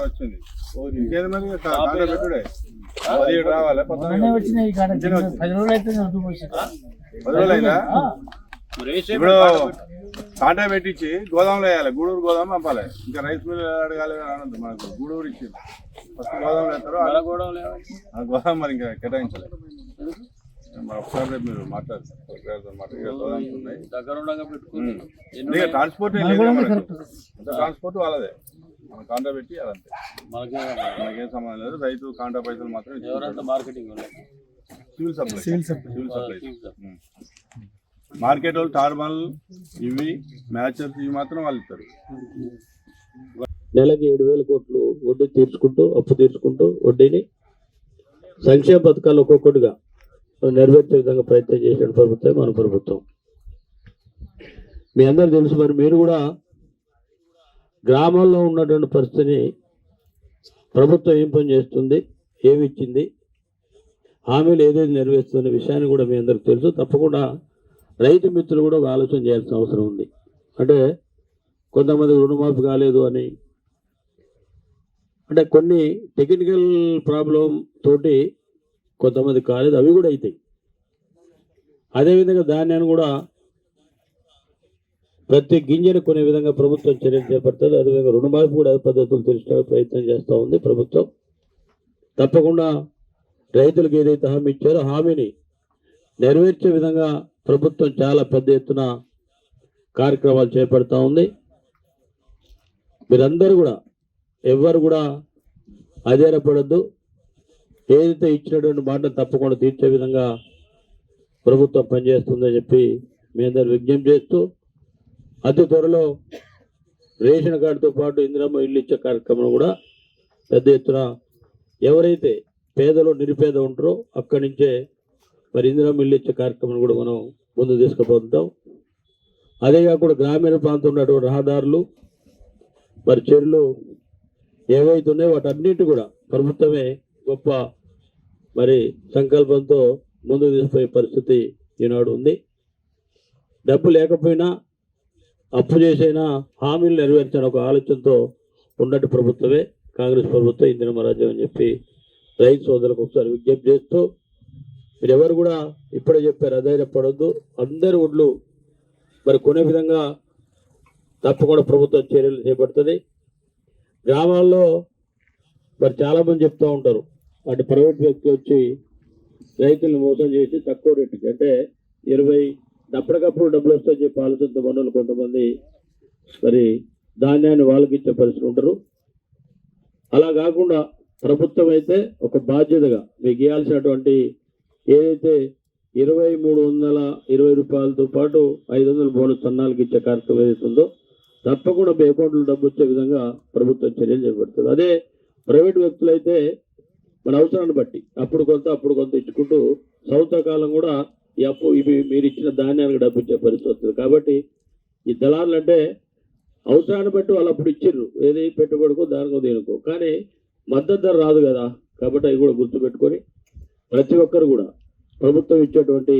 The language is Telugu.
వచ్చింది పెట్టుడే రావాలి 10 రోజులు అయితే 10 రోజులు అయిందా? ఇప్పుడు కాంటా పెట్టించి గోదాంలో వేయాలి, గూడూరు గోదాం పంపాలి. ఇంకా రైస్ మిల్ అడగాలి అనద్దు, మనకు గూడూరు ఇచ్చి ఫస్ట్ గోదాంలో వేస్తారు. గోదాం మరి ఇంకా కేటాయించాలి. ఒకసారి రేపు మీరు ట్రాన్స్పోర్ట్ ట్రాన్స్పోర్ట్ వాళ్ళదే, మన కాంటా పెట్టి అదంతే, మనకేం సంబంధం లేదు. రైతు కాంటా పైసలు మాత్రం మార్కెటింగ్ సివిల్ సప్లై మార్కెట్ వాళ్ళు టార్మల్ ఇవి మ్యాచర్స్ ఇవి మాత్రం వాళ్ళు ఇస్తారు. నెలకి 7,000 కోట్లు వడ్డీ తీర్చుకుంటూ అప్పు తీర్చుకుంటూ వడ్డీని సంక్షేమ పథకాలు ఒక్కొక్కటిగా నెరవేర్చే విధంగా ప్రయత్నం చేసిన ప్రభుత్వం మన ప్రభుత్వం. మీ అందరూ తెలుసు, మరి మీరు కూడా గ్రామాల్లో ఉన్నటువంటి పరిస్థితిని ప్రభుత్వం ఏం పని చేస్తుంది, ఏమి ఇచ్చింది, హామీలు ఏదైతే నెరవేరుస్తున్న విషయాన్ని కూడా మీ అందరికి తెలుసు. తప్పకుండా రైతు మిత్రులు కూడా ఆలోచన చేయాల్సిన అవసరం ఉంది. అంటే కొంతమంది రుణమాఫీ కాలేదు అని, అంటే కొన్ని టెక్నికల్ ప్రాబ్లం తోటి కొంతమంది కాలేదు, అవి కూడా అవుతాయి. అదేవిధంగా ధాన్యాన్ని కూడా ప్రతి గింజను కొనే విధంగా ప్రభుత్వం చర్యలు చేపడుతుంది. అదేవిధంగా రుణమాఫీ కూడా పద్ధతులు తెలిసిన ప్రయత్నం చేస్తూ ఉంది ప్రభుత్వం. తప్పకుండా రైతులకు ఏదైతే హామీ ఇచ్చారో హామీని నెరవేర్చే విధంగా ప్రభుత్వం చాలా పెద్ద ఎత్తున కార్యక్రమాలు చేపడతా ఉంది. మీరందరూ కూడా ఎవ్వరు కూడా అధైర్యపడద్దు. ఏదైతే ఇచ్చినటువంటి మాటను తప్పకుండా తీర్చే విధంగా ప్రభుత్వం పనిచేస్తుందని చెప్పి మీ అందరు విజ్ఞప్తి చేస్తూ, అతి త్వరలో రేషన్ కార్డుతో పాటు ఇందిరమ్మ ఇల్లు ఇచ్చే కార్యక్రమం కూడా పెద్ద ఎత్తున ఎవరైతే పేదలు నిరుపేద ఉంటారో అక్కడి నుంచే మరి ఇందిరమ్మ ఇల్లు ఇచ్చే కార్యక్రమం కూడా మనం ముందు తీసుకుపోతుంటాం. అదే కాకుండా గ్రామీణ ప్రాంతంలో ఉన్నటువంటి రహదారులు మరి చెరువులు ఏవైతే ఉన్నాయో వాటన్నిటి కూడా ప్రభుత్వమే గొప్ప మరి సంకల్పంతో ముందుకు తీసుకుపోయే పరిస్థితి ఈనాడు ఉంది. డబ్బు లేకపోయినా అప్పు చేసైనా హామీలు నెరవేర్చిన ఒక ఆలోచనతో ఉన్నట్టు ప్రభుత్వమే కాంగ్రెస్ ప్రభుత్వం, ఇందిరమ్మ రాజ్యం అని చెప్పి రైతు సోదరులకు ఒకసారి విజ్ఞప్తి చేస్తూ, మీరు ఎవరు కూడా ఇప్పుడే చెప్పారు అధైర్యపడొద్దు. అందరి ఒడ్లు మరి కొనే విధంగా తప్పకుండా ప్రభుత్వం చర్యలు చేపడుతుంది. గ్రామాల్లో మరి చాలామంది చెప్తూ ఉంటారు, అంటే ప్రైవేట్ వ్యక్తులు వచ్చి రైతులను మోసం చేసి తక్కువ రేటుకి, అంటే 20 అప్పటికప్పుడు డబ్బులు వస్తాయని చెప్పి ఆలోచనతో పనులు కొంతమంది మరి ధాన్యాన్ని వాళ్ళకి ఇచ్చే పరిస్థితులు ఉంటారు. అలా కాకుండా ప్రభుత్వం అయితే ఒక బాధ్యతగా మీకు ఇవ్వాల్సినటువంటి ఏదైతే 2,320 రూపాయలతో పాటు 500 బోనస్ సన్నాలకు ఇచ్చే కార్యక్రమం ఏదైతే ఉందో తప్పకుండా మీ అకౌంట్లో డబ్బు వచ్చే విధంగా ప్రభుత్వం చర్యలు చేపడుతుంది. అదే ప్రైవేట్ వ్యక్తులు అయితే మన అవసరాన్ని బట్టి అప్పుడు కొంత ఇచ్చుకుంటూ సంవత్సరకాలం కూడా ఈ అప్పు ఇవి మీరు ఇచ్చిన ధాన్యానికి డబ్బు ఇచ్చే పరిస్థితి వస్తుంది. కాబట్టి ఈ దళారులు అంటే అవసరాన్ని బట్టి వాళ్ళు అప్పుడు ఇచ్చిర్రు, ఏది పెట్టుబడికో దానికో దేనికో, కానీ మద్దతు ధర రాదు కదా. కాబట్టి అవి కూడా గుర్తుపెట్టుకొని ప్రతి ఒక్కరు కూడా ప్రభుత్వం ఇచ్చేటువంటి